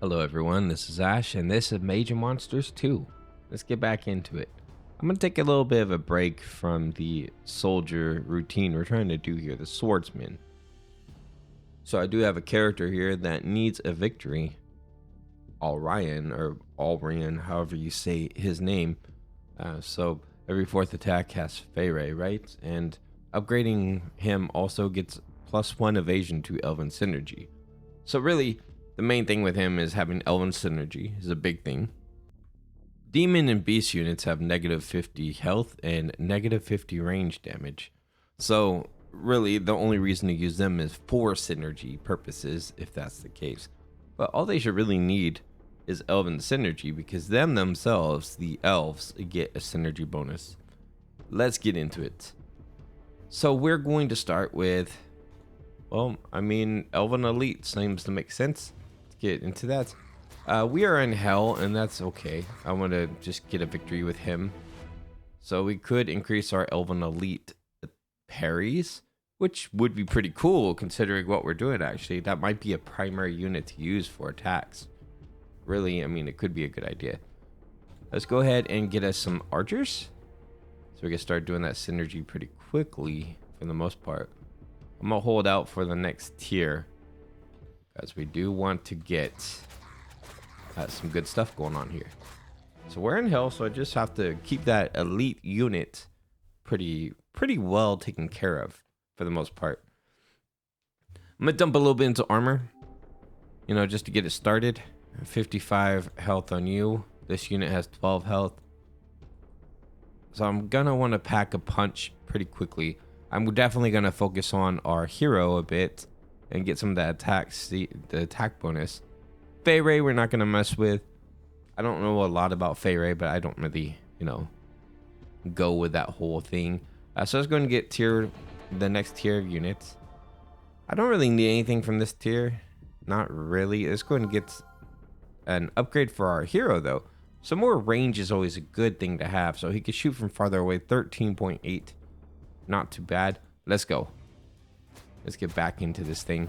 Hello everyone, this is Ash and this is Mage Monsters 2. Let's get back into it. I'm going to take a little bit of a break from the soldier routine we're trying to do here, the swordsman. So I do have a character here that needs a victory. Alrion, or Alrion, however you say his name. So every fourth attack has Feyre, right? And upgrading him also gets +1 evasion to Elven synergy. So really, the main thing with him is having Elven synergy is a big thing. Demon and beast units have -50 health and -50 range damage. So really the only reason to use them is for synergy purposes, if that's the case. But all they should really need is Elven synergy, because them themselves, the elves, get a synergy bonus. Let's get into it. So we're going to start with, well, Elven Elite seems to make sense. Get into that. We are in hell, and that's okay. I want to just get a victory with him. So we could increase our Elven Elite parries, which would be pretty cool considering what we're doing. Actually, that might be a primary unit to use for attacks. Really, it could be a good idea. Let's go ahead and get us some archers, so we can start doing that synergy pretty quickly for the most part. I'm gonna hold out for the next tier, as we do want to get some good stuff going on here. So we're in hell, so I just have to keep that elite unit pretty well taken care of for the most part. I'm gonna dump a little bit into armor, just to get it started. 55 health on you. This unit has 12 health, so I'm gonna want to pack a punch pretty quickly. I'm definitely gonna focus on our hero a bit and get some of that the attack bonus. Feyre we're not gonna mess with. I don't know a lot about Feyre, but I don't really, go with that whole thing. So I was going to get the next tier of units. I don't really need anything from this tier. Not really. Let's go ahead and get an upgrade for our hero though. Some more range is always a good thing to have, so he can shoot from farther away. 13.8. Not too bad. Let's go. Let's get back into this thing.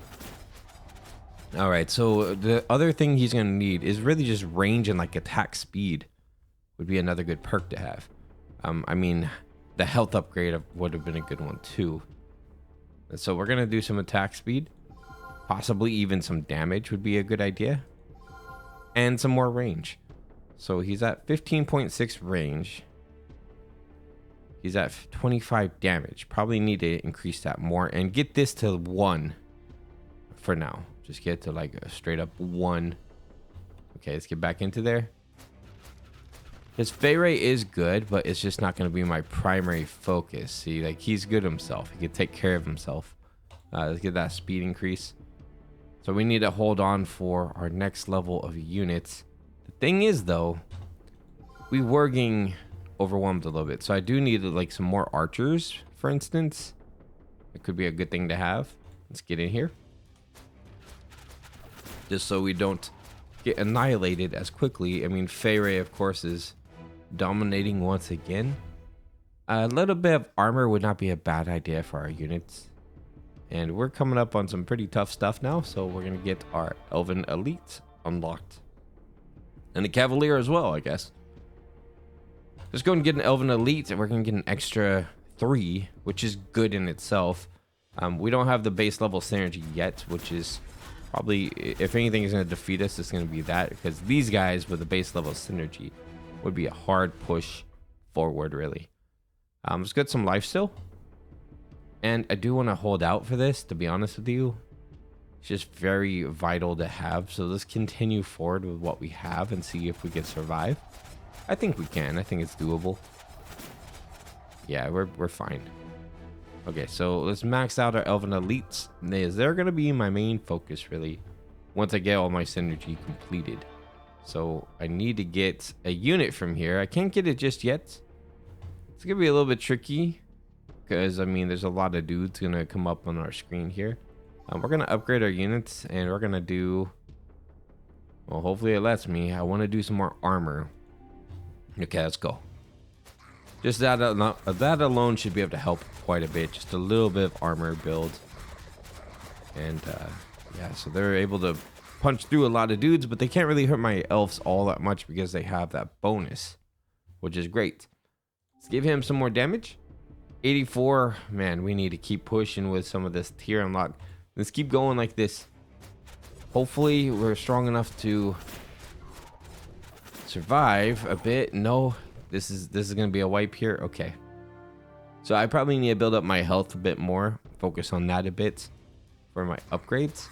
All right, so the other thing he's going to need is really just range and attack speed would be another good perk to have. The health upgrade would have been a good one too. And so we're going to do some attack speed, possibly even some damage would be a good idea, and some more range. So he's at 15.6 range. He's at 25 damage. Probably need to increase that more and get this to 1 for now. Just get to a straight up 1. Okay, let's get back into there. His Feyre is good, but it's just not going to be my primary focus. See, he's good himself. He can take care of himself. Let's get that speed increase. So we need to hold on for our next level of units. The thing is, though, we were getting overwhelmed a little bit, so I do need some more archers, for instance. It could be a good thing to have. Let's get in here, just so we don't get annihilated as quickly. Feyre of course is dominating once again. A little bit of armor would not be a bad idea for our units, and we're coming up on some pretty tough stuff now, so we're gonna get our Elven Elite unlocked, and the Cavalier as well, I guess. Let's go and get an Elven Elite, and we're going to get an extra 3, which is good in itself. We don't have the base level synergy yet, which is probably, if anything is going to defeat us, it's going to be that, because these guys with the base level synergy would be a hard push forward, really. Let's get some life still. And I do want to hold out for this, to be honest with you. It's just very vital to have. So let's continue forward with what we have and see if we can survive. I think we can. I think it's doable. Yeah, we're fine. Okay, so let's max out our Elven Elites. They're going to be my main focus, really, once I get all my synergy completed. So I need to get a unit from here. I can't get it just yet. It's going to be a little bit tricky, because, there's a lot of dudes going to come up on our screen here. We're going to upgrade our units, and we're going to do... Well, hopefully it lets me. I want to do some more armor. Okay, let's go. Just that alone should be able to help quite a bit. Just a little bit of armor build. And yeah, so they're able to punch through a lot of dudes, but they can't really hurt my elves all that much because they have that bonus, which is great. Let's give him some more damage. 84. Man, we need to keep pushing with some of this tier unlock. Let's keep going like this. Hopefully we're strong enough to survive a bit. No, this is gonna be a wipe here. Okay, so I probably need to build up my health a bit more, focus on that a bit for my upgrades,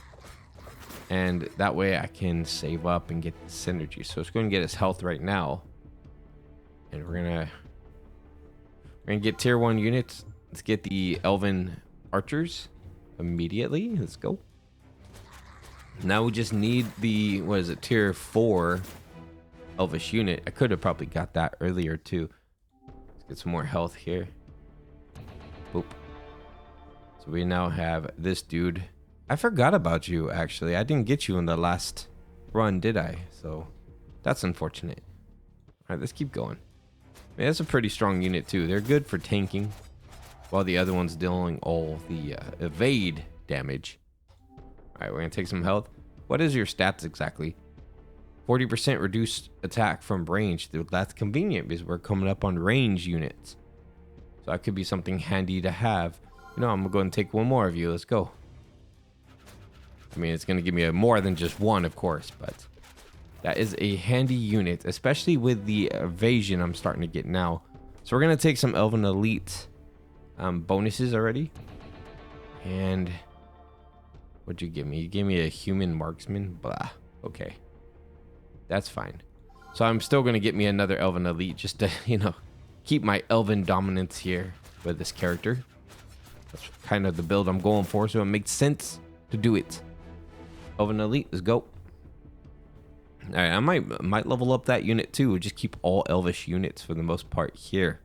and that way I can save up and get the synergy. So it's going to get his health right now, and we're gonna get tier 1 units. Let's get the Elven archers immediately. Let's go. Now we just need the, what is it, tier 4 elvish unit. I could have probably got that earlier too. Let's get some more health here. Boop. So we now have this dude. I forgot about you, actually. I didn't get you in the last run, did I? So that's unfortunate. All right, let's keep going. Man, that's a pretty strong unit too. They're good for tanking, while the other one's dealing all the evade damage. All right, we're gonna take some health. What is your stats exactly? 40% reduced attack from range. That's convenient because we're coming up on range units. So that could be something handy to have. You know, I'm gonna go and take one more of you. Let's go. I mean, it's gonna give me more than just one, of course, but that is a handy unit, especially with the evasion I'm starting to get now. So we're gonna take some Elven Elite bonuses already. And what'd you give me? You gave me a human marksman. Blah. Okay, that's fine. So I'm still gonna get me another Elven Elite just to, you know, keep my Elven dominance here with this character. That's kind of the build I'm going for, so it makes sense to do it. Elven Elite, let's go. All right, I might level up that unit too. Just keep all elvish units for the most part here.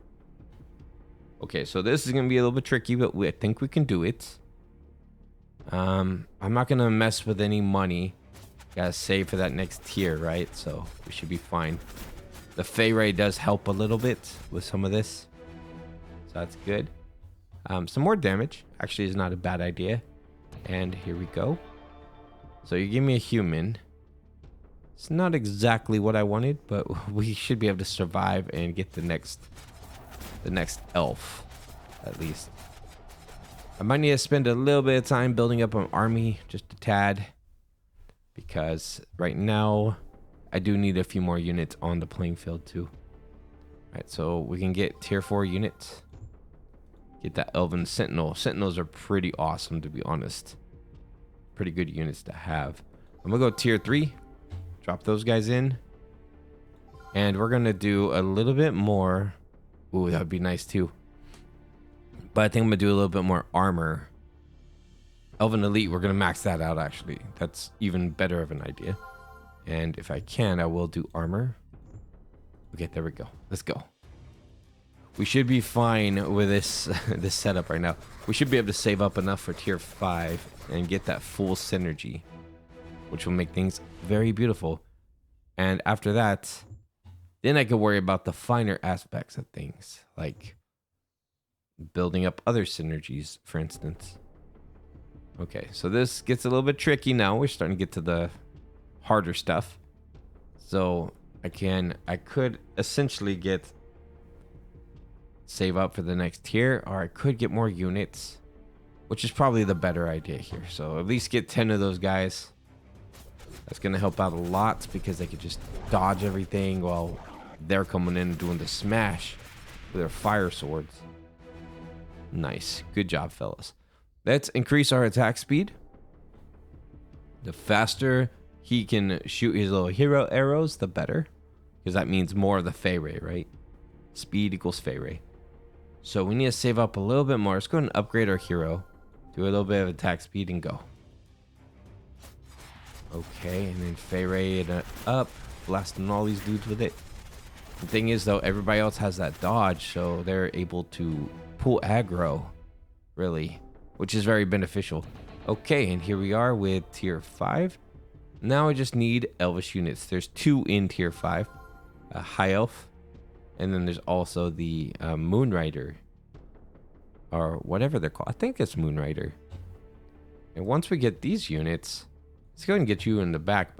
Okay, so this is gonna be a little bit tricky, but I think we can do it. I'm not gonna mess with any money. Gotta save for that next tier, right? So we should be fine. The Fey Ray does help a little bit with some of this, so that's good. Some more damage actually is not a bad idea. And here we go. So you give me a human. It's not exactly what I wanted, but we should be able to survive and get the next elf, at least. I might need to spend a little bit of time building up an army, just a tad, because right now I do need a few more units on the playing field too. All right, so we can get tier 4 units. Get that Elven Sentinel. Sentinels are pretty awesome, to be honest. Pretty good units to have. I'm gonna go tier 3. Drop those guys in. And we're gonna do a little bit more. Ooh, that would be nice too. But I think I'm gonna do a little bit more armor. Elven Elite, we're gonna max that out actually. That's even better of an idea. And if I can, I will do armor. Okay, there we go. Let's go. We should be fine with this this setup right now. We should be able to save up enough for tier 5 and get that full synergy, which will make things very beautiful. And after that, then I could worry about the finer aspects of things, like building up other synergies, for instance. Okay, so this gets a little bit tricky now. We're starting to get to the harder stuff. So I could essentially save up for the next tier, or I could get more units, which is probably the better idea here. So at least get 10 of those guys. That's gonna help out a lot because they could just dodge everything while they're coming in and doing the smash with their fire swords. Nice, good job, fellas. Let's increase our attack speed. The faster he can shoot his little hero arrows, the better, because that means more of the Fey Ray, right? Speed equals Fey Ray. So we need to save up a little bit more. Let's go ahead and upgrade our hero. Do a little bit of attack speed and go. Okay, and then Fey Ray it up, blasting all these dudes with it. The thing is, though, everybody else has that dodge, so they're able to pull aggro, really, which is very beneficial. Okay, and here we are with tier 5. Now I just need elvish units. There's 2 in tier 5. A high elf. And then there's also the Moonrider, or whatever they're called. I think it's Moonrider. And once we get these units, Let's go ahead and get you in the back.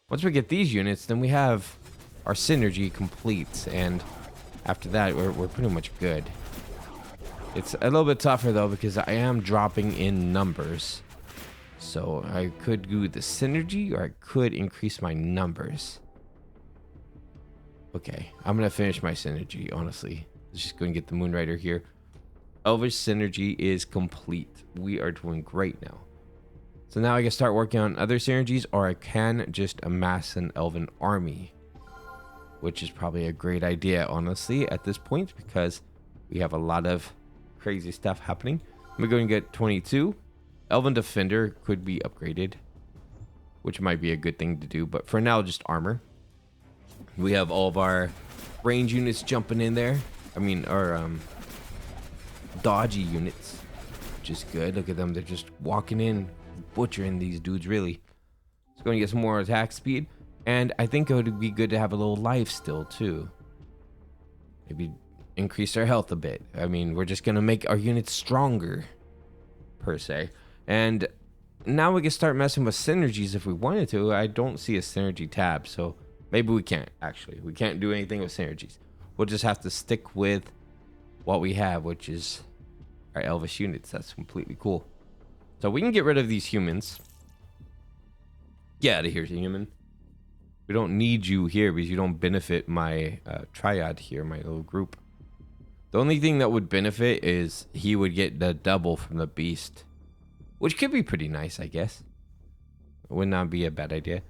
Once we get these units, then we have our synergy complete, and after that, we're pretty much good. It's a little bit tougher though because I am dropping in numbers, so I could do the synergy or I could increase my numbers. Okay, I'm gonna finish my synergy. Honestly, let's just go and get the Moonrider here. Elvish synergy is complete. We are doing great now. So now I can start working on other synergies, or I can just amass an Elven army, which is probably a great idea, honestly, at this point, because we have a lot of crazy stuff happening. I'm gonna go and get 22. Elven Defender could be upgraded, which might be a good thing to do, but for now, just armor. We have all of our range units jumping in there. I mean, our dodgy units, which is good. Look at them. They're just walking in, butchering these dudes, really. Let's go and get some more attack speed. And I think it would be good to have a little life still, too. Maybe increase our health a bit. I mean, we're just going to make our units stronger, per se. And now we can start messing with synergies if we wanted to. I don't see a synergy tab, so maybe we can't, actually. We can't do anything with synergies. We'll just have to stick with what we have, which is our Elvish units. That's completely cool. So we can get rid of these humans. Get out of here, human. We don't need you here because you don't benefit my triad here, my little group. The only thing that would benefit is he would get the double from the beast, which could be pretty nice, I guess. It would not be a bad idea.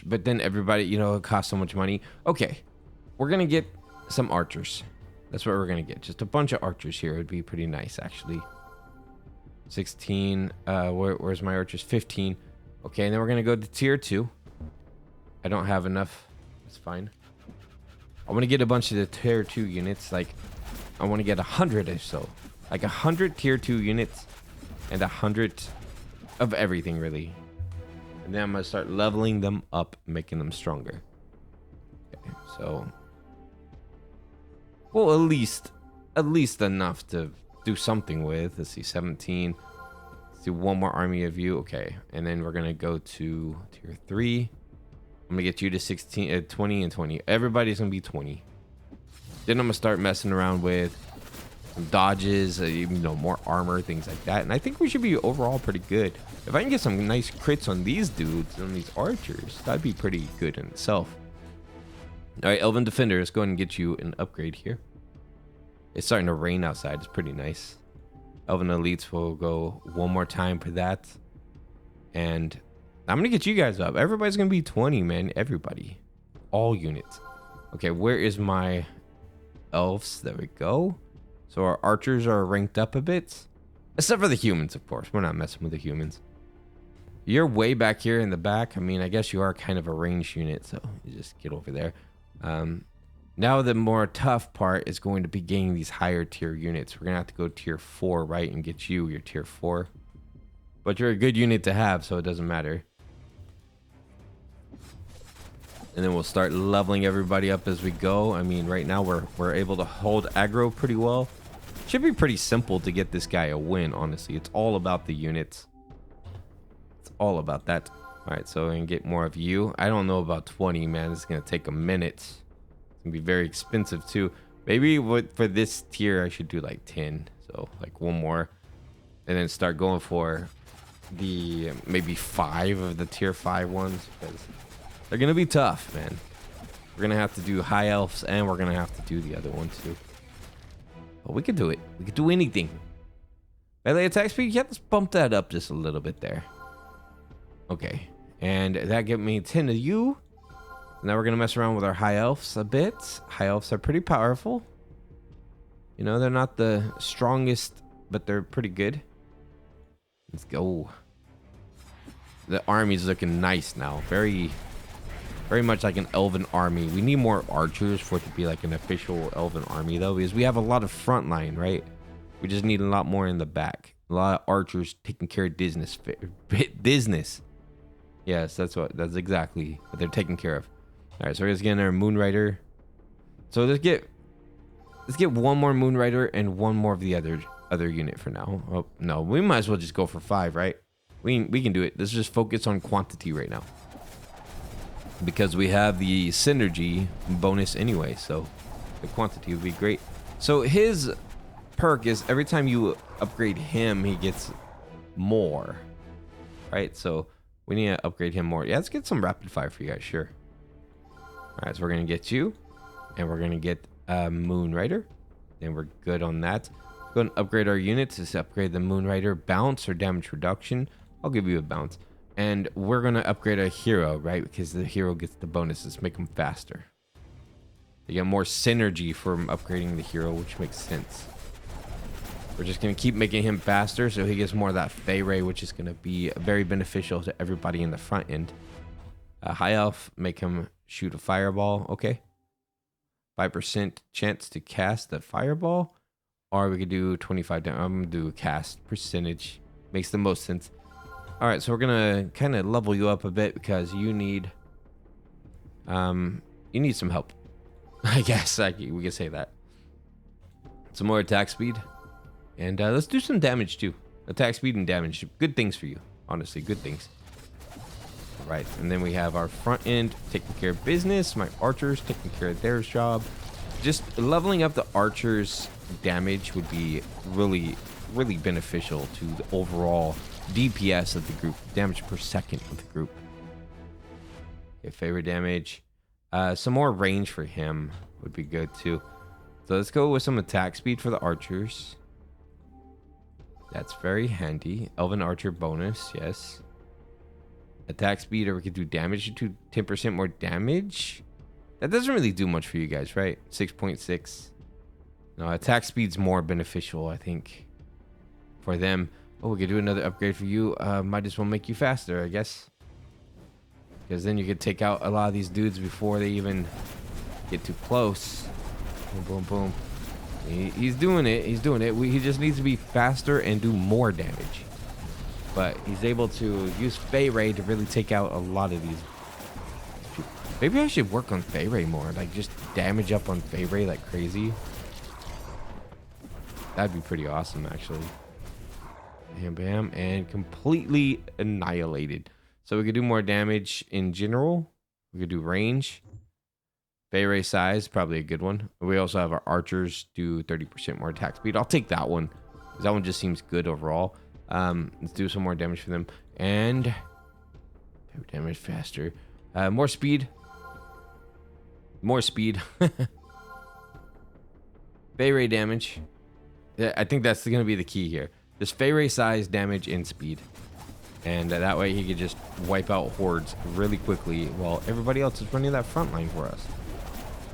But then everybody, you know, it costs so much money. Okay, we're going to get some archers. That's what we're going to get. Just a bunch of archers here would be pretty nice, actually. 16. Where's my archers? 15. Okay, and then we're going to go to tier 2. I don't have enough. That's fine. I want to get a bunch of the tier 2 units. Like, I want to get 100 or so. Like 100 tier 2 units and 100 of everything, really. And then I'm going to start leveling them up, making them stronger. Okay, so... well, at least enough to do something with. Let's see, 17. Let's do one more army of you. Okay, and then we're gonna go to tier 3. I'm gonna get you to 16, 20, and 20. Everybody's gonna be 20. Then I'm gonna start messing around with some dodges, you know, more armor, things like that. And I think we should be overall pretty good. If I can get some nice crits on these dudes, on these archers, that'd be pretty good in itself. All right, Elven Defender, let's go ahead and get you an upgrade here. It's starting to rain outside. It's pretty nice. Elven Elites will go one more time for that. And I'm going to get you guys up. Everybody's going to be 20, man. Everybody. All units. Okay, where is my elves? There we go. So our archers are ranked up a bit. Except for the humans, of course. We're not messing with the humans. You're way back here in the back. I mean, I guess you are kind of a ranged unit, so you just get over there. Now the more tough part is going to be getting these higher tier units. We're gonna have to go tier 4, right, and get you your tier 4. But you're a good unit to have, so it doesn't matter. And then we'll start leveling everybody up as we go. I mean, right now we're able to hold aggro pretty well. Should be pretty simple to get this guy a win, honestly. It's all about the units. It's all about that. All right, so we can get more of you. I don't know about 20, man. It's gonna take a minute. It's gonna be very expensive too. Maybe for this tier I should do like 10, so like one more, and then start going for the maybe 5 of the tier 5 ones, because they're gonna be tough, man. We're gonna have to do high elves, and we're gonna have to do the other one too. But we could do it. We could do anything. Melee attack speed. Yeah, let's bump that up just a little bit there. Okay, and that gave me 10 of you. Now we're gonna mess around with our high elves a bit. High elves are pretty powerful. You know, they're not the strongest, but they're pretty good. Let's go. The army's looking nice now. Very much like an elven army. We need more archers for it to be like an official elven army, though, because we have a lot of front line, right? We just need a lot more in the back. A lot of archers taking care of business. Yes, that's exactly what they're taking care of. All right, so we're just getting our Moonrider. So let's get one more Moonrider and one more of the other other unit for now. Oh, no, we might as well just go for 5, right? We can do it. Let's just focus on quantity right now. Because we have the synergy bonus anyway, so the quantity would be great. So his perk is every time you upgrade him, he gets more, right? So we need to upgrade him more. Yeah, let's get some rapid fire for you guys, sure. All right, so we're gonna get you, and we're gonna get Moonrider, and we're good on that. Go and upgrade our units. Let's upgrade the Moonrider bounce or damage reduction. I'll give you a bounce. And we're going to upgrade a hero, right? Because the hero gets the bonuses. Make them faster. You get more synergy from upgrading the hero, which makes sense. We're just going to keep making him faster so he gets more of that Fey Ray, which is going to be very beneficial to everybody in the front end. High Elf, make him shoot a fireball. Okay. 5% chance to cast the fireball. Or we could do 25 damage. I'm going to do a cast percentage. Makes the most sense. All right, so we're gonna kind of level you up a bit because you need some help. I guess we can say that. Some more attack speed, and let's do some damage too. Attack speed and damage, good things for you. Honestly, good things. All right, and then we have our front end taking care of business. My archers taking care of their job. Just leveling up the archers' damage would be really, really beneficial to the overall DPS of the group, damage per second of the group. Okay, favorite damage. Some more range for him would be good too. So let's go with some attack speed for the archers. That's very handy. Elven archer bonus, yes. Attack speed, or we could do damage to 10% more damage. That doesn't really do much for you guys, right? 6.6. No, attack speed's more beneficial, I think, for them. Oh, we could do another upgrade for you. Might as well make you faster, I guess. Because then you could take out a lot of these dudes before they even get too close. Boom, boom, boom. He's doing it. He's doing it. He just needs to be faster and do more damage. But he's able to use Fey Ray to really take out a lot of these. Maybe I should work on Fey Ray more. Like, just damage up on Fey Ray like crazy. That'd be pretty awesome, actually. Bam, bam, and completely annihilated. So we could do more damage in general. We could do range. Fey Ray size, probably a good one. We also have our archers do 30% more attack speed. I'll take that one. That one just seems good overall. Let's do some more damage for them. And damage faster. More speed. More speed. Fey Ray damage. Yeah, I think that's going to be the key here. Just Fey Ray size, damage, and speed. And that way he could just wipe out hordes really quickly while everybody else is running that front line for us.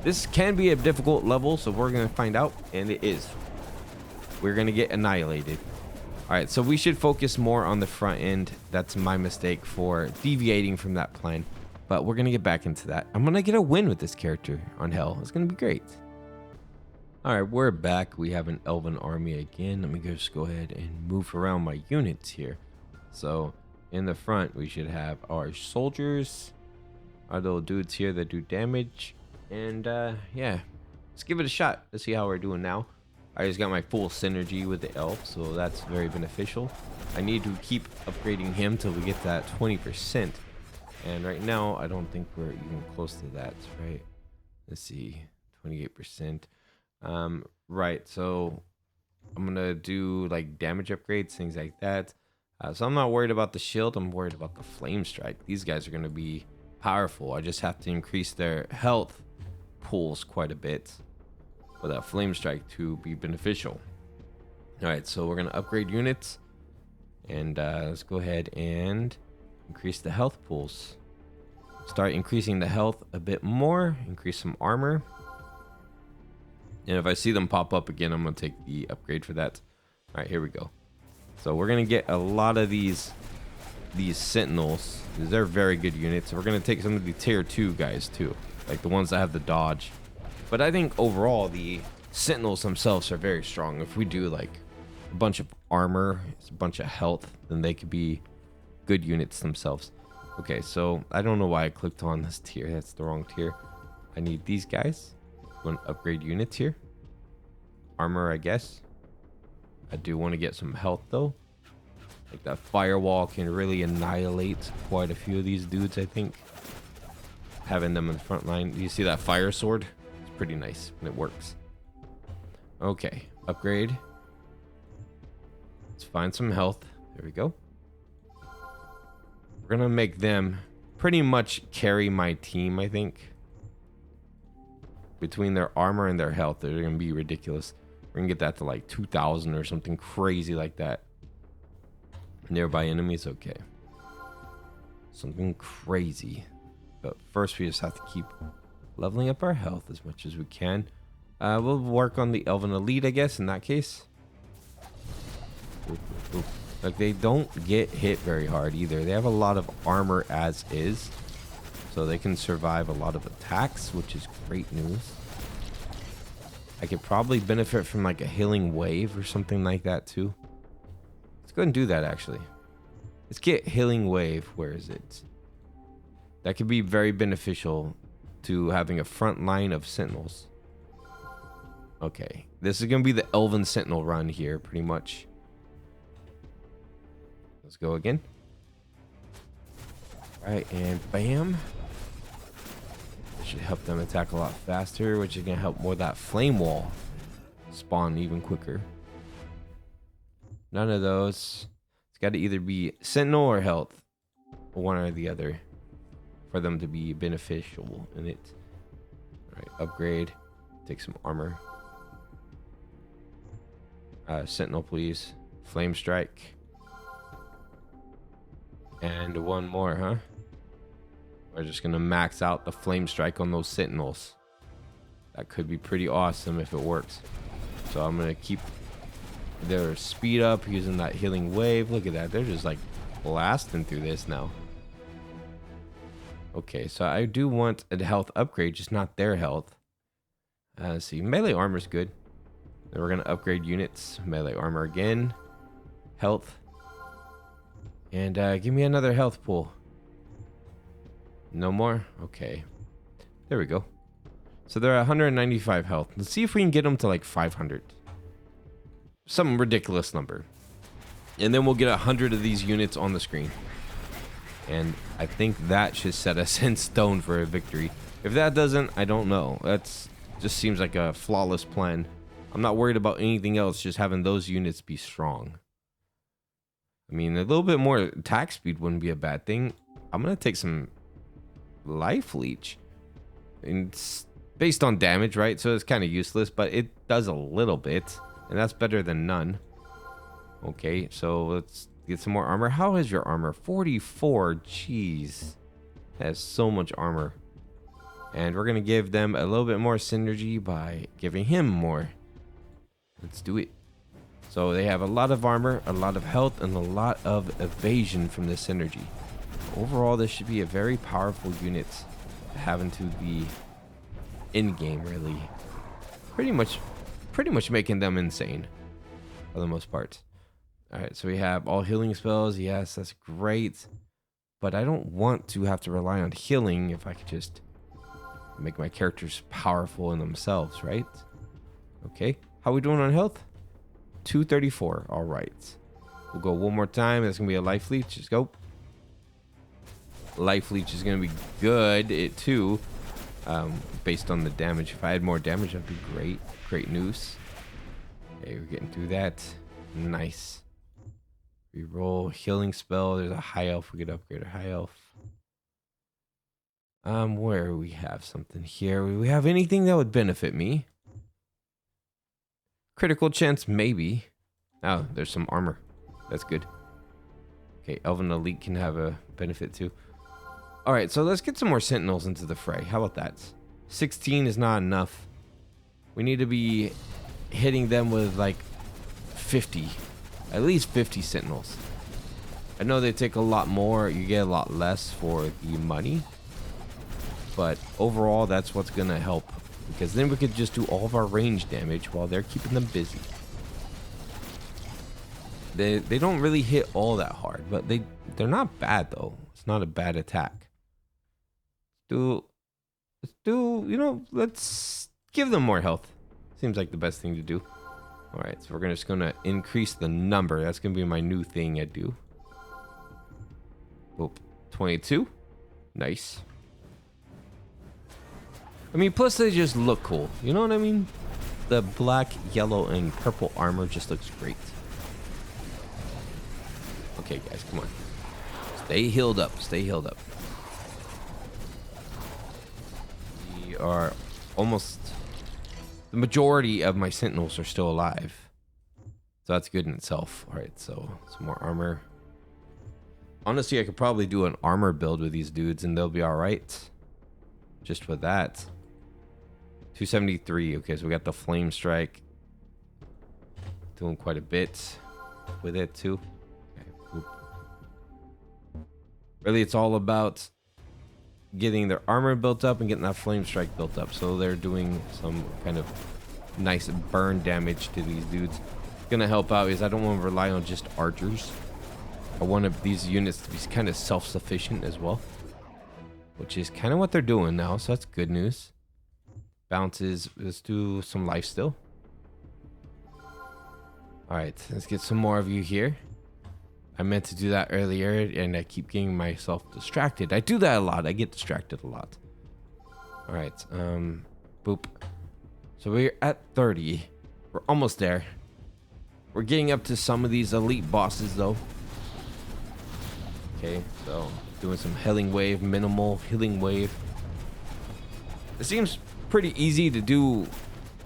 This can be a difficult level, so we're going to find out, and it is. We're going to get annihilated. All right, so we should focus more on the front end. That's my mistake for deviating from that plan, but we're going to get back into that. I'm going to get a win with this character on Hell. It's going to be great. All right, we're back. We have an Elven army again. Let me just go ahead and move around my units here. So in the front, we should have our soldiers, our little dudes here that do damage. And yeah, let's give it a shot. Let's see how we're doing now. I just got my full synergy with the elf, so that's very beneficial. I need to keep upgrading him till we get that 20%. And right now, I don't think we're even close to that, right? Let's see, 28%. Right, so I'm gonna do like damage upgrades, things like that. So I'm not worried about the shield. I'm worried about the flame strike. These guys are gonna be powerful. I just have to increase their health pools quite a bit for that flame strike to be beneficial. All right, so we're gonna upgrade units, and let's go ahead and increase the health pools. Start increasing the health a bit more. Increase some armor. And if I see them pop up again, I'm going to take the upgrade for that. All right, here we go. So we're going to get a lot of these Sentinels. They're very good units. We're going to take some of the tier 2 guys too, like the ones that have the dodge. But I think overall, the Sentinels themselves are very strong. If we do like a bunch of armor, a bunch of health, then they could be good units themselves. Okay, so I don't know why I clicked on this tier. That's the wrong tier. I need these guys. I'm going to upgrade units here. Armor, I guess. I do want to get some health though. Like that firewall can really annihilate quite a few of these dudes, I think. Having them in the front line. You see that fire sword? It's pretty nice and it works. Okay, upgrade. Let's find some health. There we go. We're gonna make them pretty much carry my team, I think. Between their armor and their health, they're gonna be ridiculous. We're gonna get that to like 2,000 or something crazy like that. Nearby enemies, okay. Something crazy. But first we just have to keep leveling up our health as much as we can. We'll work on the Elven Elite, I guess, in that case. Ooh. Like, they don't get hit very hard either. They have a lot of armor as is. So they can survive a lot of attacks, which is great news. I could probably benefit from like a healing wave or something like that too. Let's go ahead and do that actually. Let's get healing wave. Where is it? That could be very beneficial to having a front line of sentinels. Okay, this is gonna be the Elven Sentinel run here, pretty much. Let's go again. All right, and bam. This should help them attack a lot faster, which is gonna help more that flame wall spawn even quicker. None of those. It's got to either be Sentinel or health, one or the other, for them to be beneficial in it. All right, upgrade. Take some armor. Sentinel, please. Flame strike. And one more, huh? We're just gonna max out the flame strike on those sentinels. That could be pretty awesome if it works. So I'm gonna keep their speed up using that healing wave. Look at that, they're just like blasting through this now. Okay, so I do want a health upgrade, just not their health. Let's see, melee armor's good. Then we're gonna upgrade units. Melee armor again. Health. And give me another health pool. No more? Okay. There we go. So they're at 195 health. Let's see if we can get them to like 500. Some ridiculous number. And then we'll get 100 of these units on the screen. And I think that should set us in stone for a victory. If that doesn't, I don't know. That's just seems like a flawless plan. I'm not worried about anything else, just having those units be strong. I mean, a little bit more attack speed wouldn't be a bad thing. I'm going to take some life leech. And it's based on damage, right? So it's kind of useless, but it does a little bit. And that's better than none. Okay, so let's get some more armor. How is your armor? 44. Jeez. That has so much armor. And we're going to give them a little bit more synergy by giving him more. Let's do it. So they have a lot of armor, a lot of health, and a lot of evasion from this synergy. Overall, this should be a very powerful unit having to be in-game, really. Pretty much making them insane for the most part. All right, so we have all healing spells. Yes, that's great. But I don't want to have to rely on healing if I could just make my characters powerful in themselves, right? Okay, how are we doing on health? 234. All right, we'll go one more time. That's gonna be a life leech. Just go. Life leech is gonna be good. It too, based on the damage. If I had more damage, that'd be great. Great news. Okay, we're getting through that. Nice. Reroll healing spell. There's a high elf. We could upgrade a high elf. Where we have something here. We have anything that would benefit me? Critical chance, maybe. Oh, there's some armor. That's good. Okay, Elven Elite can have a benefit too. All right, so let's get some more Sentinels into the fray. How about that? 16 is not enough. We need to be hitting them with like 50. At least 50 Sentinels. I know they take a lot more. You get a lot less for the money. But overall, that's what's going to help. Because then we could just do all of our range damage while they're keeping them busy. They don't really hit all that hard. But they're not bad, though. It's not a bad attack. Let's give them more health. Seems like the best thing to do. All right, so we're just gonna increase the number. That's gonna be my new thing I do. Boop, 22. Nice. I mean, plus they just look cool. You know what I mean? The black, yellow, and purple armor just looks great. Okay, guys, come on. Stay healed up. Stay healed up. We are almost... The majority of my sentinels are still alive. So that's good in itself. All right, so some more armor. Honestly, I could probably do an armor build with these dudes and they'll be all right. Just with that. 273. Okay, so we got the flame strike. Doing quite a bit with it too. Okay, really, it's all about getting their armor built up and getting that flame strike built up. So they're doing some kind of nice burn damage to these dudes. Gonna help out is I don't want to rely on just archers. I want these units to be kind of self-sufficient as well, which is kind of what they're doing now. So that's good news. Bounces. Let's do some life still. All right, let's get some more of you here. I meant to do that earlier and I keep getting myself distracted. I do that a lot. I get distracted a lot. All right. Boop. So we're at 30. We're almost there. We're getting up to some of these elite bosses though. Okay, so doing some healing wave, minimal healing wave. It seems pretty easy to do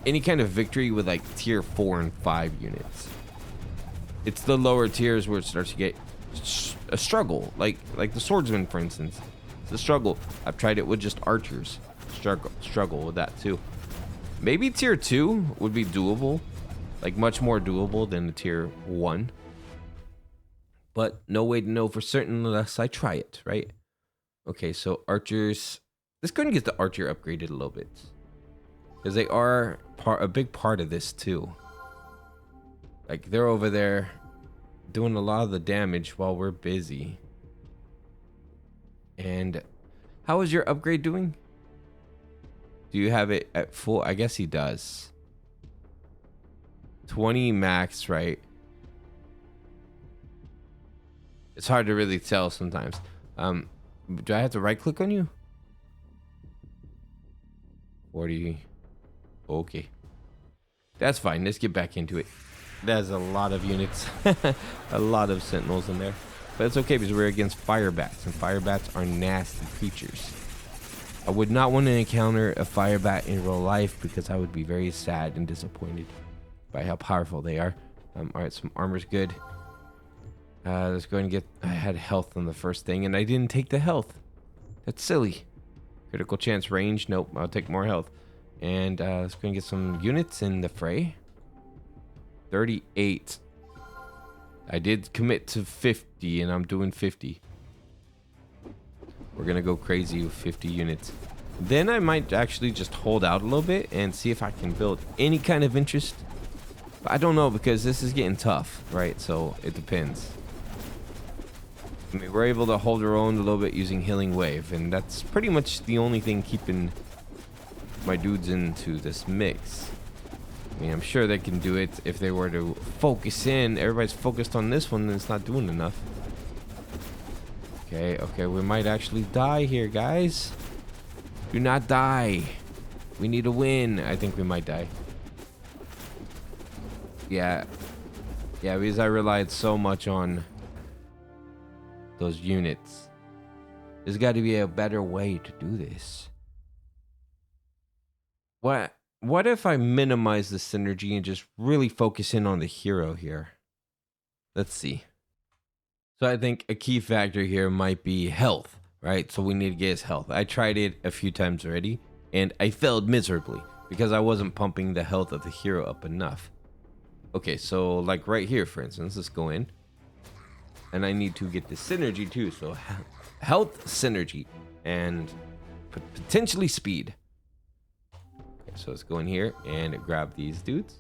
any kind of victory with like tier 4 and 5 units. It's the lower tiers where it starts to get a struggle, like the swordsman, for instance. It's a struggle. I've tried it with just archers. Struggle with that too. Maybe tier 2 would be doable, like much more doable than the tier 1. But no way to know for certain unless I try it, right? Okay, so archers. Let's go and get the archer upgraded a little bit, because they are a big part of this too. Like they're over there doing a lot of the damage while we're busy. And how is your upgrade doing? Do you have it at full? I guess he does. 20 max, right? It's hard to really tell sometimes. Do I have to right click on you? 40. Okay. That's fine. Let's get back into it. There's a lot of units. A lot of sentinels in there. But it's okay because we're against fire bats. And fire bats are nasty creatures. I would not want to encounter a fire bat in real life because I would be very sad and disappointed by how powerful they are. Alright, some armor's good. Let's go and get... I had health on the first thing and I didn't take the health. That's silly. Critical chance range. Nope, I'll take more health. And let's go and get some units in the fray. 38. I did commit to 50 and I'm doing 50. We're gonna go crazy with 50 units. Then I might actually just hold out a little bit and see if I can build any kind of interest. But I don't know because this is getting tough, right? So it depends. I mean, we're able to hold our own a little bit using healing wave, and that's pretty much the only thing keeping my dudes into this mix. I mean, I'm sure they can do it if they were to focus in. Everybody's focused on this one and it's not doing enough. Okay, we might actually die here, guys. Do not die. We need a win. I think we might die. Yeah, because I relied so much on those units. There's got to be a better way to do this. What if I minimize the synergy and just really focus in on the hero here? Let's see. So I think a key factor here might be health, right? So we need to get his health. I tried it a few times already and I failed miserably because I wasn't pumping the health of the hero up enough. Okay, so like right here, for instance, let's go in. And I need to get the synergy too. So health, synergy, and potentially speed. Okay, so let's go in here and grab these dudes.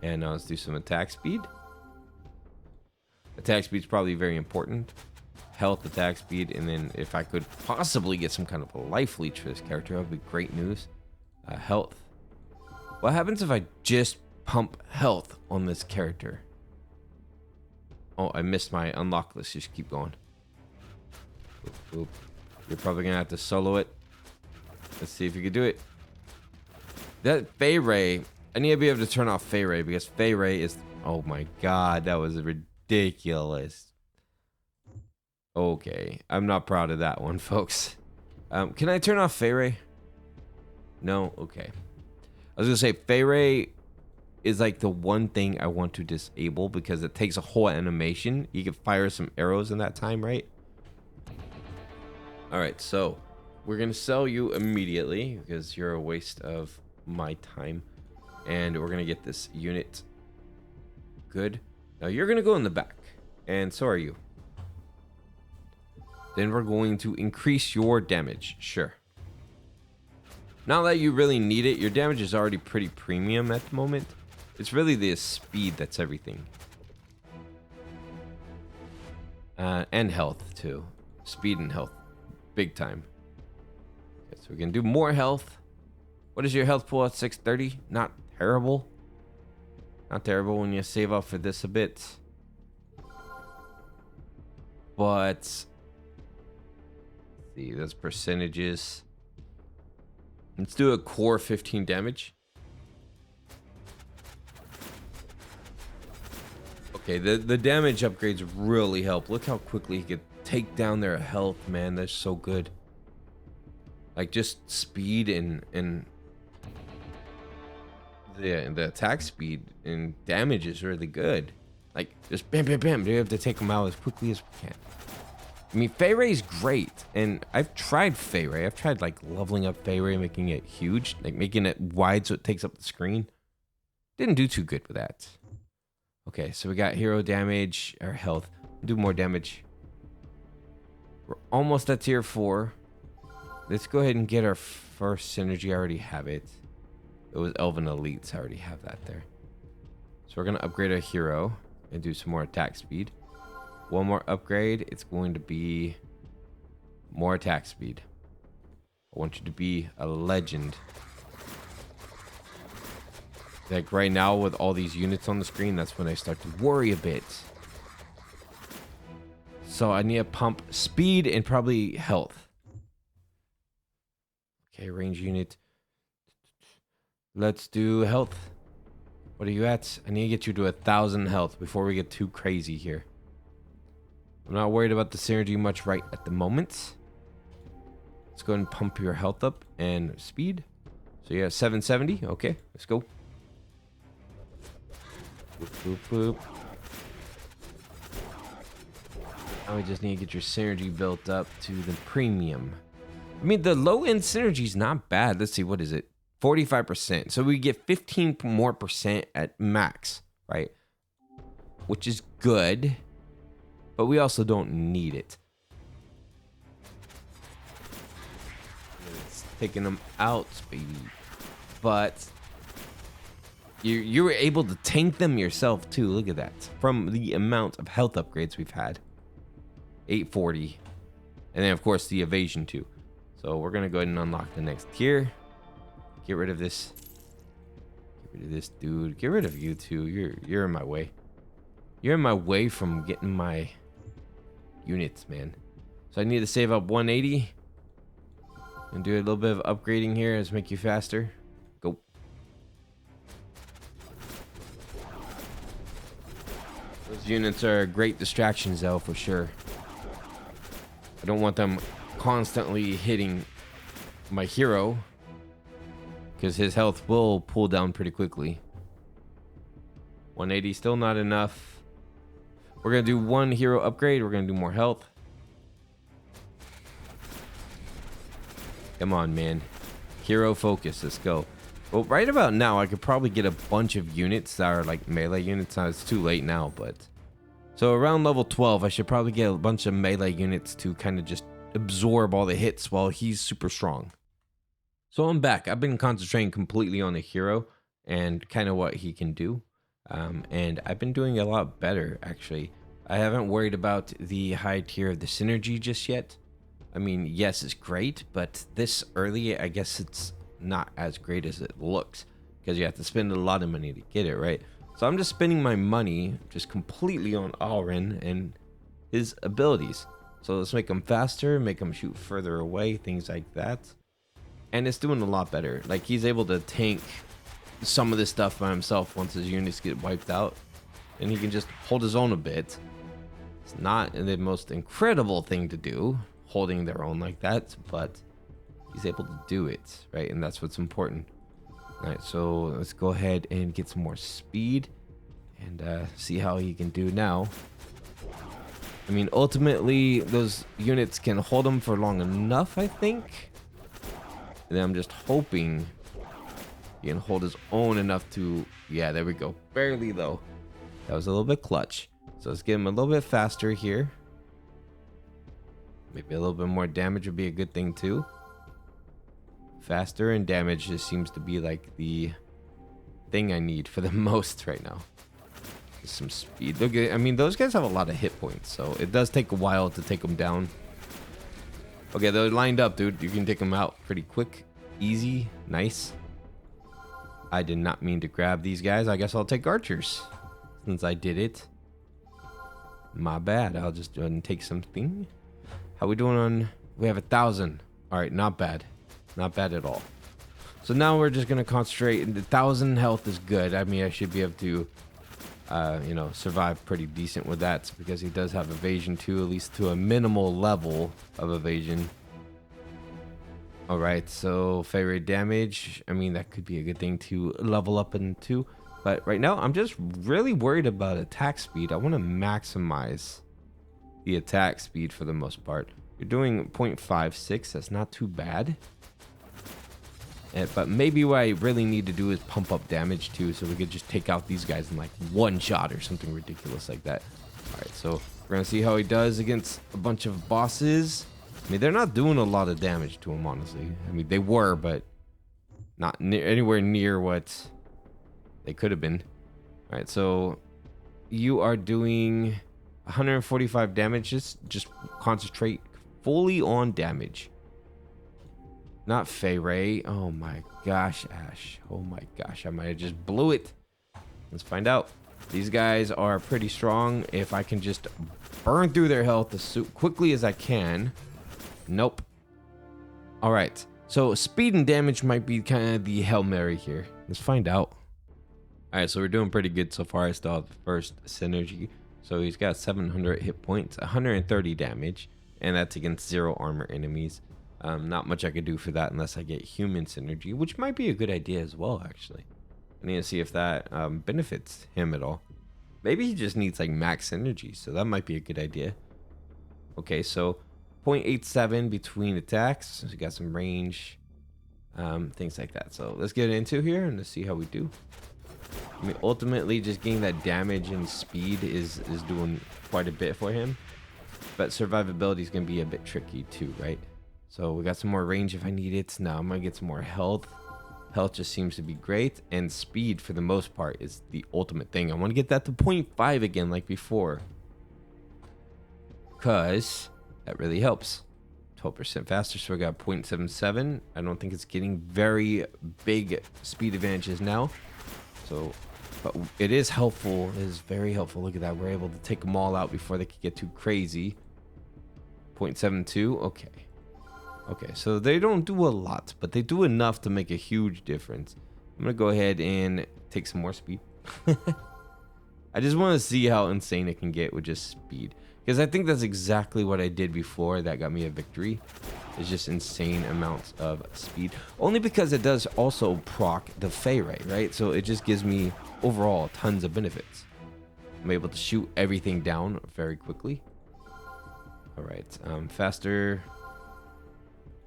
And now let's do some attack speed. Attack speed is probably very important. Health, attack speed, and then if I could possibly get some kind of a life leech for this character, that would be great news. Health. What happens if I just pump health on this character. Oh, I missed my unlock. Let's just keep going. Oop, oop. You're probably gonna have to solo it. Let's see if you can do it. That Fey Ray, I need to be able to turn off Fey Ray because Fey Ray is, oh my god, that was ridiculous. Okay, I'm not proud of that one, folks. Can I turn off Fey Ray? No? Okay. I was gonna say Fey Ray is like the one thing I want to disable because it takes a whole animation. You can fire some arrows in that time, right? Alright, so we're gonna sell you immediately because you're a waste of my time. And we're gonna get this unit. Good. Now you're gonna go in the back. And so are you. Then we're going to increase your damage. Sure. Not that you really need it. Your damage is already pretty premium at the moment. It's really the speed that's everything. And health too. Speed and health. Big time. Okay, so we can do more health. What is your health pool at 630? Not terrible. Not terrible when you save up for this a bit. But let's see, those percentages. Let's do a core 15 damage. Okay, the damage upgrades really help. Look how quickly he could take down their health, man. That's so good. Like just speed and the attack speed and damage is really good. Like just bam bam bam. You have to take them out as quickly as we can. I mean, Fey Ray's great, and I've tried Fey Ray. I've tried like leveling up Fey Ray, making it huge, like making it wide so it takes up the screen. Didn't do too good with that. Okay, so we got hero damage or health. Do more damage. We're almost at tier 4. Let's go ahead and get our first synergy. I already have it. It was Elven Elites. I already have that there. So we're gonna upgrade our hero and do some more attack speed. One more upgrade, it's going to be more attack speed. I want you to be a legend. Like right now with all these units on the screen, that's when I start to worry a bit. So I need to pump speed and probably health. Okay, range unit. Let's do health. What are you at? I need to get you to 1,000 health before we get too crazy here. I'm not worried about the synergy much right at the moment. Let's go ahead and pump your health up and speed. So you have 770. Okay, let's go. Boop, boop, boop. Now we just need to get your synergy built up to the premium. I mean, the low end synergy is not bad. Let's see, what is it? 45%. So we get 15 more percent at max, right? Which is good. But we also don't need it. It's taking them out, baby. But you were able to tank them yourself too. Look at that. From the amount of health upgrades we've had. 840. And then of course the evasion too. So we're gonna go ahead and unlock the next tier. Get rid of this. Get rid of this dude. Get rid of you too. You're in my way. You're in my way from getting my units, man. So I need to save up 180 and do a little bit of upgrading here. Let's make you faster. Go. Those units are great distractions though, for sure. I don't want them constantly hitting my hero because his health will pull down pretty quickly. 180 still not enough. We're going to do one hero upgrade. We're going to do more health. Come on, man. Hero focus. Let's go. Well, right about now, I could probably get a bunch of units that are like melee units. Now, it's too late now, but... So around level 12, I should probably get a bunch of melee units to kind of just absorb all the hits while he's super strong. So I'm back. I've been concentrating completely on the hero and kind of what he can do. And I've been doing a lot better, actually. I haven't worried about the high tier of the synergy just yet. I mean, yes, it's great, but this early, I guess it's not as great as it looks. because you have to spend a lot of money to get it, right? So I'm just spending my money just completely on Alrion and his abilities. So let's make him faster, make him shoot further away, things like that. And it's doing a lot better. Like, he's able to tank some of this stuff by himself once his units get wiped out. And he can just hold his own a bit. It's not the most incredible thing to do, holding their own like that, but he's able to do it, right? And that's what's important. All right, so let's go ahead and get some more speed and see how he can do now. I mean, ultimately, those units can hold him for long enough, I think. And then I'm just hoping he can hold his own enough to... Yeah, there we go. Barely, though. That was a little bit clutch. So let's get him a little bit faster here. Maybe a little bit more damage would be a good thing, too. Faster and damage just seems to be like the thing I need for the most right now. Just some speed. Look, I mean, those guys have a lot of hit points, so it does take a while to take them down. Okay, they're lined up, dude. You can take them out pretty quick. Easy. Nice. I did not mean to grab these guys. I guess I'll take archers since I did it. My bad. I'll just go ahead and take something. How we doing on... We have 1,000. All right, not bad. Not bad at all. So now we're just going to concentrate. 1,000 health is good. I mean, I should be able to, you know, survive pretty decent with that because he does have evasion too, at least to a minimal level of evasion. All right, so favorite damage. I mean, that could be a good thing to level up into. But right now, I'm just really worried about attack speed. I want to maximize the attack speed for the most part. You're doing 0.56. That's not too bad. But maybe what I really need to do is pump up damage too, so we could just take out these guys in like one shot or something ridiculous like that. All right, so we're gonna see how he does against a bunch of bosses. I mean, they're not doing a lot of damage to him, honestly. I mean, they were, but not anywhere near what they could have been. All right, so you are doing 145 damage. Just concentrate fully on damage. Not Feyray. Oh my gosh, Ash. Oh my gosh, I might have just blew it. Let's find out. These guys are pretty strong. If I can just burn through their health as quickly as I can. Nope. All right. So speed and damage might be kind of the Hail Mary here. Let's find out. All right, so we're doing pretty good so far. I still have the first synergy. So he's got 700 hit points, 130 damage, and that's against 0 armor enemies. Not much I could do for that unless I get human synergy, which might be a good idea as well, actually. I need to see if that benefits him at all. Maybe he just needs like max synergy, so that might be a good idea. Okay, so 0.87 between attacks. So we got some range, things like that. So let's get into here and let's see how we do. I mean, ultimately, just getting that damage and speed is doing quite a bit for him. But survivability is going to be a bit tricky too, right? So we got some more range if I need it. Now I'm going to get some more health. Health just seems to be great. And speed, for the most part, is the ultimate thing. I want to get that to 0.5 again like before. Because that really helps. 12% faster, so I got 0.77. I don't think it's getting very big speed advantages now. So, but it is helpful. It is very helpful. Look at that. We're able to take them all out before they could get too crazy. 0.72. Okay. Okay, so they don't do a lot, but they do enough to make a huge difference. I'm going to go ahead and take some more speed. I just want to see how insane it can get with just speed. Because I think that's exactly what I did before that got me a victory. It's just insane amounts of speed. Only because it does also proc the Feyray, right? So it just gives me overall tons of benefits. I'm able to shoot everything down very quickly. All right, faster...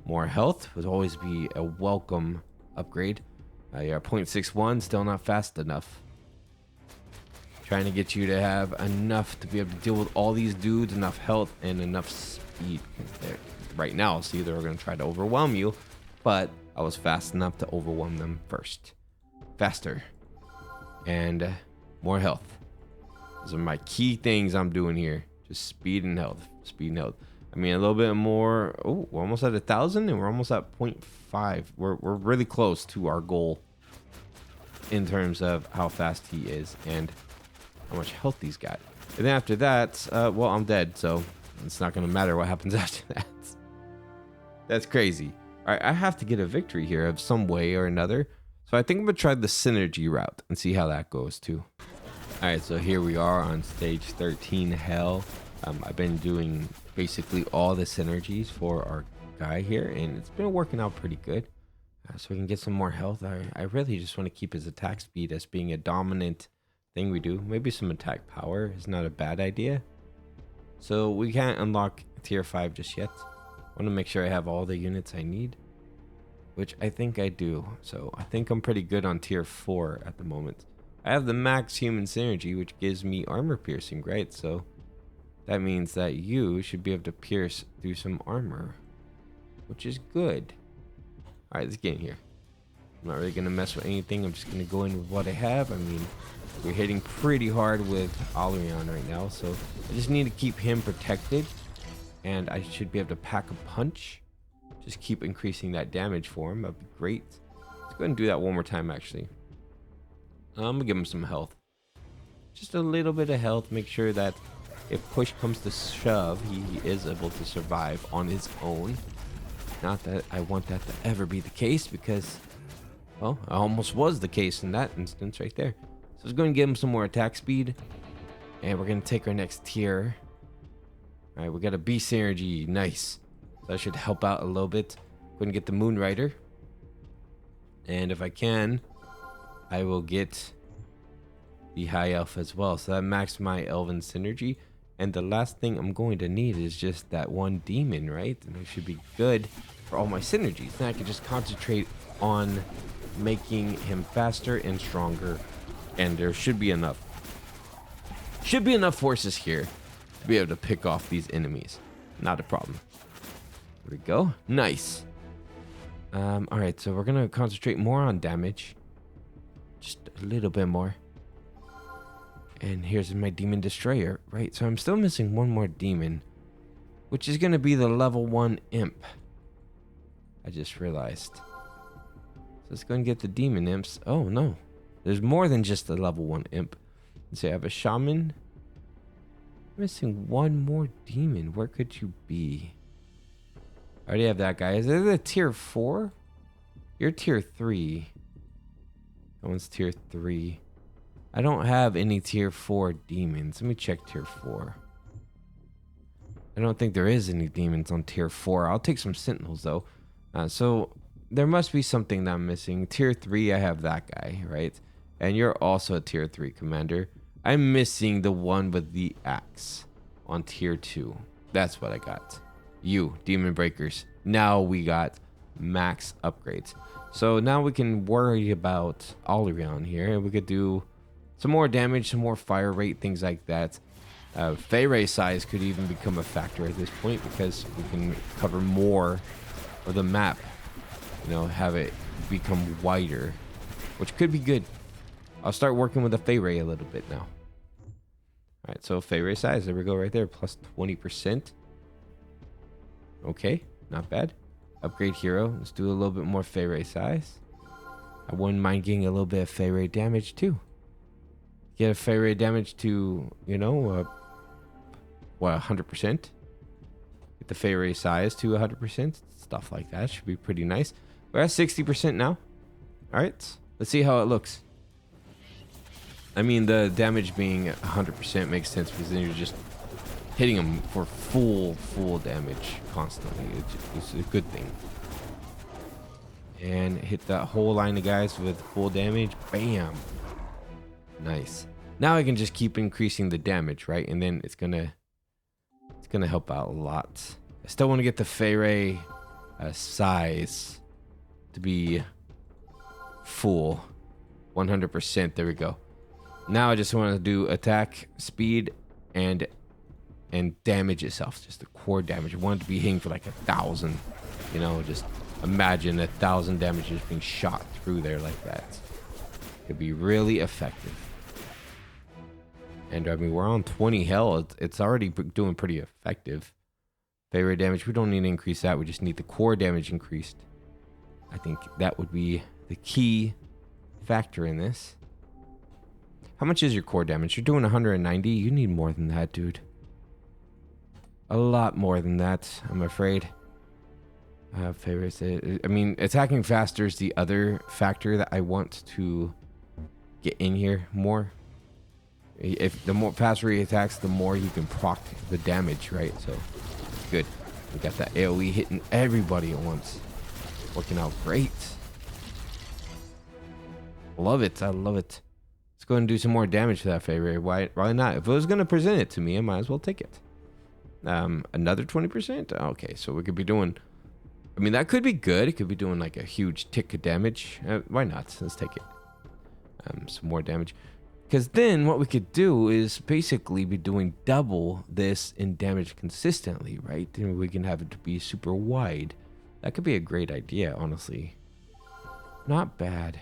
More health would always be a welcome upgrade. Yeah, 0.61, still not fast enough. Trying to get you to have enough to be able to deal with all these dudes, enough health and enough speed. Right now, see, they're going to try to overwhelm you, but I was fast enough to overwhelm them first. Faster. And more health. Those are my key things I'm doing here. Just speed and health. Speed and health. I mean, a little bit more. Oh, we're almost at 1,000 and we're almost at 0.5. We're really close to our goal. in terms of how fast he is and how much health he's got. And then after that, well, I'm dead, so it's not going to matter what happens after that. That's crazy. All right, I have to get a victory here of some way or another. So I think I'm going to try the synergy route and see how that goes too. All right, so here we are on stage 13 hell. I've been doing basically all the synergies for our guy here, and it's been working out pretty good. So we can get some more health. I really just want to keep his attack speed as being a dominant thing we do. Maybe some attack power is not a bad idea. So we can't unlock tier 5 just yet. I want to make sure I have all the units I need, which I think I do. So I think I'm pretty good on tier 4 at the moment. I have the max human synergy, which gives me armor piercing, right? So that means that you should be able to pierce through some armor, which is good. All right, let's get in here. I'm not really going to mess with anything. I'm just going to go in with what I have. I mean, we're hitting pretty hard with Alrion right now, so I just need to keep him protected, and I should be able to pack a punch. Just keep increasing that damage for him. That'd be great. Let's go ahead and do that one more time, actually. I'm going to give him some health. Just a little bit of health. Make sure that if push comes to shove, he is able to survive on his own. Not that I want that to ever be the case, because, well, it almost was the case in that instance right there. So let's go and give him some more attack speed. And we're going to take our next tier. All right, we got a B synergy. Nice. So that should help out a little bit. Go and get the Moon Rider. And if I can, I will get the High Elf as well. So that maxed my Elven synergy. And the last thing I'm going to need is just that one demon, right? And it should be good for all my synergies. Then I can just concentrate on making him faster and stronger. And there should be enough. Should be enough forces here to be able to pick off these enemies. Not a problem. There we go. Nice. All right, so we're going to concentrate more on damage. Just a little bit more. And here's my demon destroyer, right? So I'm still missing one more demon, which is going to be the level 1 imp. I just realized. So let's go and get the demon imps. Oh, no. There's more than just the level 1 imp. Let's see, I have a shaman. Missing one more demon. Where could you be? I already have that guy. Is it a tier 4? You're tier 3. That one's tier 3. I don't have any tier 4 demons. Let me check tier 4. I don't think there is any demons on tier 4. I'll take some sentinels though. So there must be something that I'm missing. Tier 3, I have that guy, right? And you're also a tier 3 commander. I'm missing the one with the axe on tier 2. That's what I got. You, demon breakers. Now we got max upgrades. So now we can worry about Alrion here, and we could do some more damage, some more fire rate, things like that. Fey size could even become a factor at this point, because we can cover more of the map. You know, have it become wider, which could be good. I'll start working with the Fey a little bit now. All right, so Fey size, there we go, right there, plus 20%. Okay, not bad. Upgrade hero. Let's do a little bit more Fey size. I wouldn't mind getting a little bit of Fey damage too. Get a Fey damage to, you know, what, 100%? Get the Fey size to 100%. Stuff like that should be pretty nice. We're at 60% now. All right, let's see how it looks. I mean, the damage being 100% makes sense, because then you're just hitting them for full damage constantly. It's a good thing. And hit that whole line of guys with full damage. Bam. Nice. Now I can just keep increasing the damage, right? And then it's gonna help out a lot. I still want to get the Fey size to be full 100%. There we go. Now I just want to do attack speed and damage itself, just the core damage. I want it to be hitting for like 1,000. You know, just imagine 1,000 damage just being shot through there like that. It'd be really effective. And I mean, we're on 20 hell. It's already doing pretty effective. Fey damage, we don't need to increase that. We just need the core damage increased. I think that would be the key factor in this. How much is your core damage? You're doing 190. You need more than that, dude. A lot more than that, I'm afraid. Favorites. I mean, attacking faster is the other factor that I want to get in here more. If the more faster he attacks, the more he can proc the damage, right? So it's good. We got that AoE hitting everybody at once. Working out great. Love it. I love it. Let's go and do some more damage to that favorite. Why not? If it was going to present it to me, I might as well take it. Another 20%? Okay, so we could be doing... I mean, that could be good. It could be doing like a huge tick of damage. Why not? Let's take it. Some more damage. Because then what we could do is basically be doing double this in damage consistently, right? Then we can have it to be super wide. That could be a great idea, honestly. Not bad.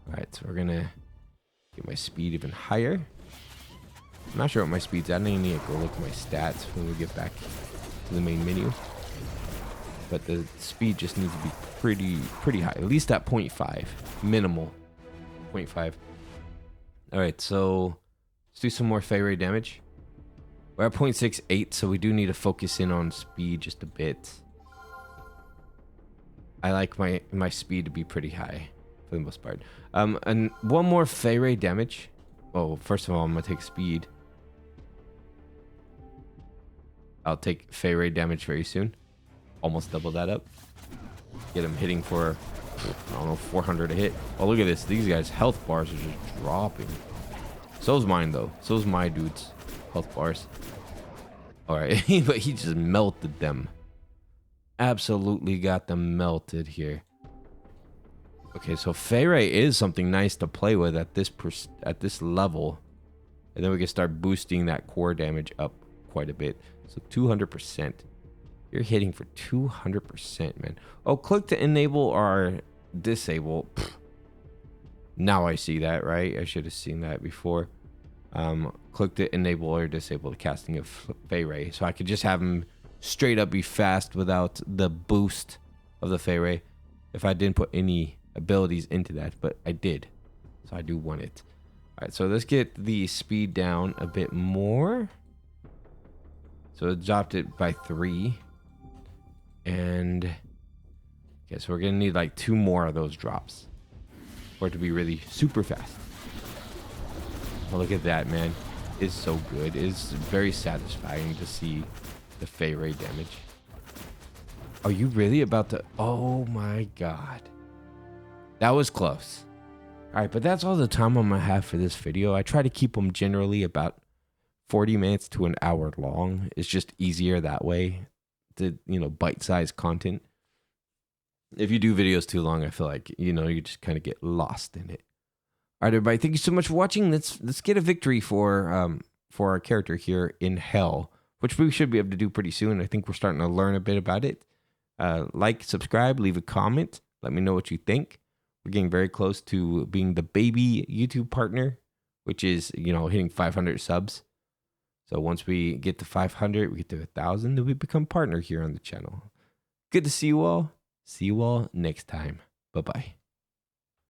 Alright, so we're going to get my speed even higher. I'm not sure what my speed's at. I need to go look at my stats when we get back to the main menu. But the speed just needs to be pretty high. At least at 0.5. Minimal. 0.5. Alright, so let's do some more fey ray damage. We're at 0.68, so we do need to focus in on speed just a bit. I like my speed to be pretty high for the most part. And one more fey ray damage. Oh, first of all, I'm gonna take speed. I'll take fey ray damage very soon. Almost double that up. Get him hitting for, I don't know, 400 a hit. Oh, look at this. These guys' health bars are just dropping. So's mine, though. So's my dude's health bars. Alright, but he just melted them. Absolutely got them melted here. Okay, so Fey Ray is something nice to play with at this level. And then we can start boosting that core damage up quite a bit. So 200%. You're hitting for 200%, man. Oh, click to enable or disable. Pfft. Now I see that, right? I should have seen that before. Click to enable or disable the casting of Fey Ray. So I could just have him straight up be fast without the boost of the Fey Ray. If I didn't put any abilities into that, but I did. So I do want it. Alright, so let's get the speed down a bit more. So it dropped it by 3. And okay, so we're gonna need like 2 more of those drops for it to be really super fast. Oh, look at that, man. It's so good. It's very satisfying to see the Fey Ray damage. Are you really about to... Oh my god. That was close. Alright, but that's all the time I'm gonna have for this video. I try to keep them generally about 40 minutes to an hour long. It's just easier that way. To, you know, bite-sized content. If you do videos too long, I feel like, you know, you just kind of get lost in it. All right, everybody, thank you so much for watching. Let's get a victory for our character here in Hell, which we should be able to do pretty soon. I think we're starting to learn a bit about it. Like, subscribe, leave a comment. Let me know what you think. We're getting very close to being the baby YouTube partner, which is, you know, hitting 500 subs. So once we get to 500, we get to 1,000, then we become partner here on the channel. Good to see you all. See you all next time. Bye-bye.